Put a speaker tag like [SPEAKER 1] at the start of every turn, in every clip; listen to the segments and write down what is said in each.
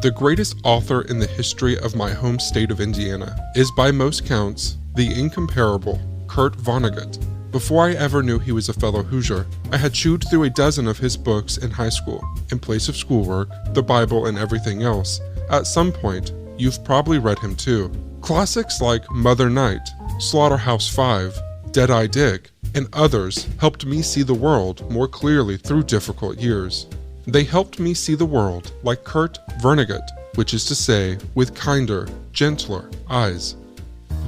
[SPEAKER 1] The greatest author in the history of my home state of Indiana is by most counts the incomparable Kurt Vonnegut. Before I ever knew he was a fellow Hoosier, I had chewed through a dozen of his books in high school, in place of schoolwork, the Bible, and everything else. At some point, you've probably read him too. Classics like Mother Night, Slaughterhouse-Five, Dead-Eye Dick, and others helped me see the world more clearly through difficult years. They helped me see the world like Kurt Vonnegut, which is to say, with kinder, gentler eyes.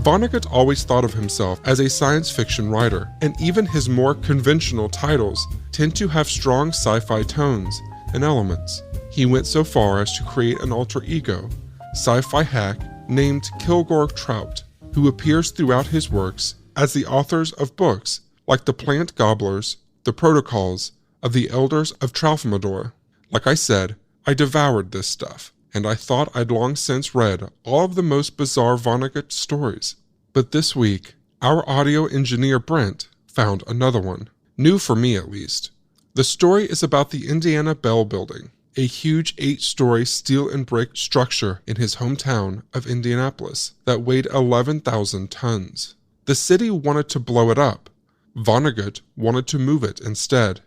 [SPEAKER 1] Vonnegut always thought of himself as a science fiction writer, and even his more conventional titles tend to have strong sci-fi tones and elements. He went so far as to create an alter ego, sci-fi hack named Kilgore Trout, who appears throughout his works as the authors of books like The Plant Gobblers, The Protocols of the Elders of Tralfamadore. Like I said, I devoured this stuff, and I thought I'd long since read all of the most bizarre Vonnegut stories. But this week, our audio engineer Brent found another one. New for me at least. The story is about the Indiana Bell Building, a huge 8-story steel and brick structure in his hometown of Indianapolis that weighed 11,000 tons. The city wanted to blow it up. Vonnegut wanted to move it instead.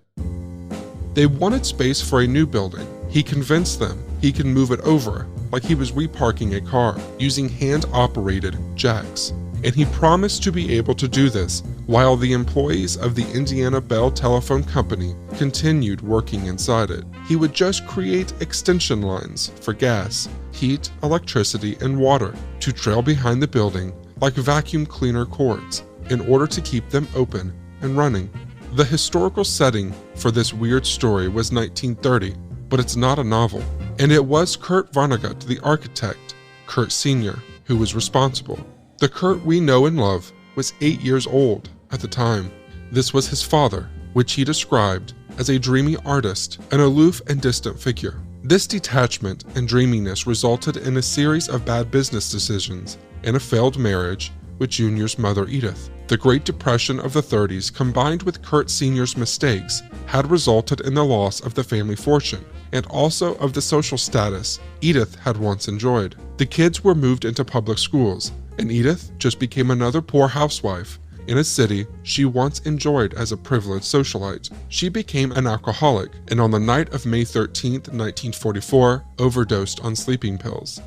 [SPEAKER 1] They wanted space for a new building. He convinced them he could move it over like he was reparking a car using hand-operated jacks. And he promised to be able to do this while the employees of the Indiana Bell Telephone Company continued working inside it. He would just create extension lines for gas, heat, electricity, and water to trail behind the building like vacuum cleaner cords in order to keep them open and running. The historical setting for this weird story was 1930, but it's not a novel. And it was Kurt Vonnegut, the architect, Kurt Sr., who was responsible. The Kurt we know and love was 8 years old at the time. This was his father, which he described as a dreamy artist, an aloof and distant figure. This detachment and dreaminess resulted in a series of bad business decisions and a failed marriage with Junior's mother Edith. The Great Depression of the 30s combined with Kurt Sr.'s mistakes had resulted in the loss of the family fortune and also of the social status Edith had once enjoyed. The kids were moved into public schools, and Edith just became another poor housewife in a city she once enjoyed as a privileged socialite. She became an alcoholic, and on the night of May 13, 1944, overdosed on sleeping pills.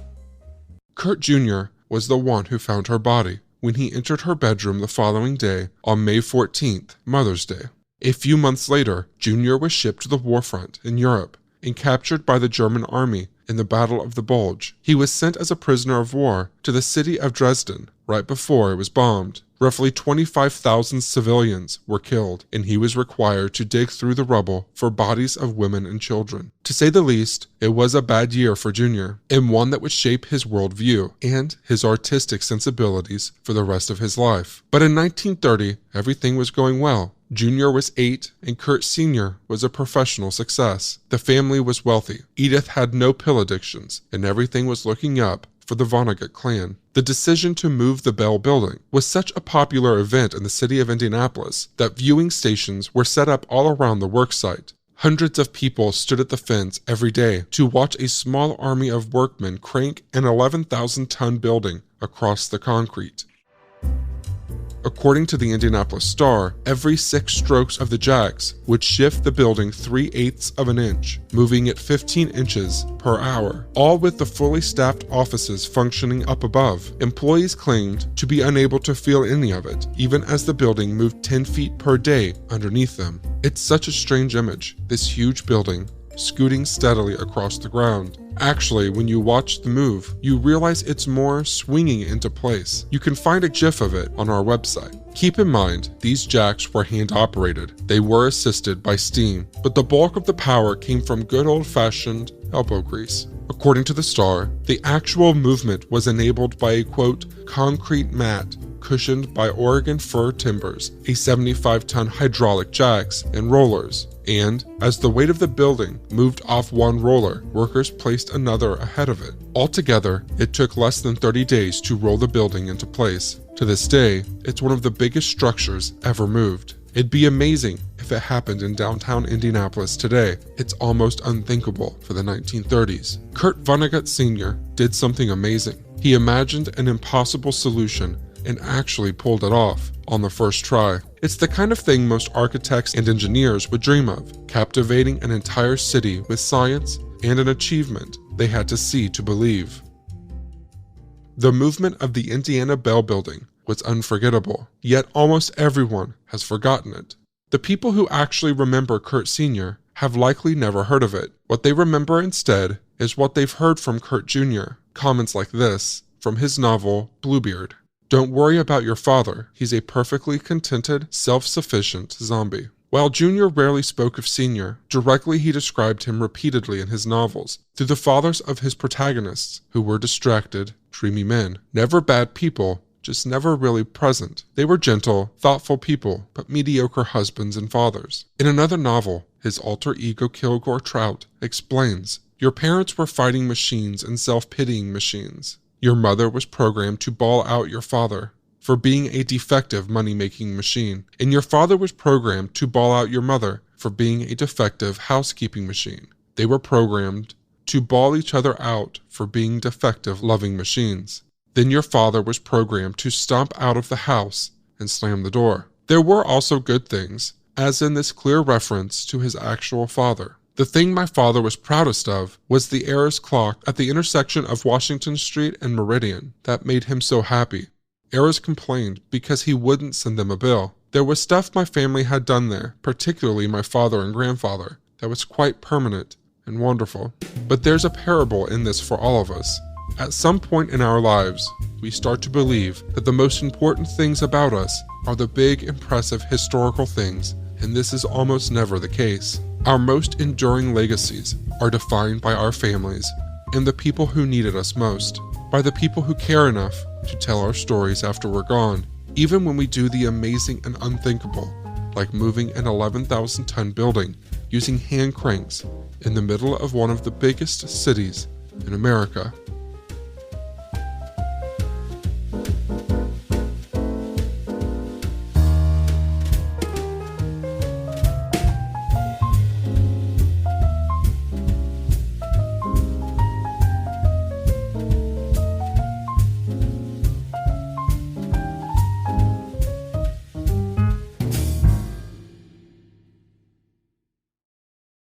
[SPEAKER 1] Kurt Jr. was the one who found her body when he entered her bedroom the following day on May 14th, Mother's Day. A few months later, Jr. was shipped to the war front in Europe and captured by the German army in the Battle of the Bulge. He was sent as a prisoner of war to the city of Dresden right before it was bombed. Roughly 25,000 civilians were killed, and he was required to dig through the rubble for bodies of women and children. To say the least, it was a bad year for Junior, and one that would shape his worldview and his artistic sensibilities for the rest of his life. But in 1930, everything was going well. Junior was 8, and Kurt Sr. was a professional success. The family was wealthy. Edith had no pill addictions, and everything was looking up for the Vonnegut clan. The decision to move the Bell Building was such a popular event in the city of Indianapolis that viewing stations were set up all around the worksite. Hundreds of people stood at the fence every day to watch a small army of workmen crank an 11,000-ton building across the concrete. According to the Indianapolis Star, every 6 strokes of the jacks would shift the building 3/8 of an inch, moving at 15 inches per hour, all with the fully staffed offices functioning up above. Employees claimed to be unable to feel any of it, even as the building moved 10 feet per day underneath them. It's such a strange image, this huge building scooting steadily across the ground. Actually, when you watch the move, you realize it's more swinging into place. You can find a GIF of it on our website. Keep in mind, these jacks were hand-operated. They were assisted by steam, but the bulk of the power came from good old-fashioned elbow grease. According to the Star, the actual movement was enabled by a, quote, concrete mat cushioned by Oregon fir timbers, a 75-ton hydraulic jacks and rollers. And as the weight of the building moved off one roller, workers placed another ahead of it. Altogether, it took less than 30 days to roll the building into place. To this day, it's one of the biggest structures ever moved. It'd be amazing if it happened in downtown Indianapolis today. It's almost unthinkable for the 1930s. Kurt Vonnegut Sr. did something amazing. He imagined an impossible solution and actually pulled it off on the first try. It's the kind of thing most architects and engineers would dream of, captivating an entire city with science and an achievement they had to see to believe. The movement of the Indiana Bell Building was unforgettable, yet almost everyone has forgotten it. The people who actually remember Kurt Sr. have likely never heard of it. What they remember instead is what they've heard from Kurt Jr., comments like this from his novel Bluebeard. "Don't worry about your father. He's a perfectly contented, self-sufficient zombie." While Jr. rarely spoke of Sr., directly he described him repeatedly in his novels, through the fathers of his protagonists, who were distracted, dreamy men. Never bad people, just never really present. They were gentle, thoughtful people, but mediocre husbands and fathers. In another novel, his alter ego Kilgore Trout explains, "Your parents were fighting machines and self-pitying machines. Your mother was programmed to bawl out your father for being a defective money-making machine, and your father was programmed to bawl out your mother for being a defective housekeeping machine. They were programmed to bawl each other out for being defective loving machines. Then your father was programmed to stomp out of the house and slam the door." There were also good things, as in this clear reference to his actual father. "The thing my father was proudest of was the Ayers clock at the intersection of Washington Street and Meridian. That made him so happy. Ayers complained because he wouldn't send them a bill. There was stuff my family had done there, particularly my father and grandfather, that was quite permanent and wonderful." But there's a parable in this for all of us. At some point in our lives, we start to believe that the most important things about us are the big, impressive historical things, and this is almost never the case. Our most enduring legacies are defined by our families and the people who needed us most, by the people who care enough to tell our stories after we're gone, even when we do the amazing and unthinkable, like moving an 11,000-ton building using hand cranks in the middle of one of the biggest cities in America.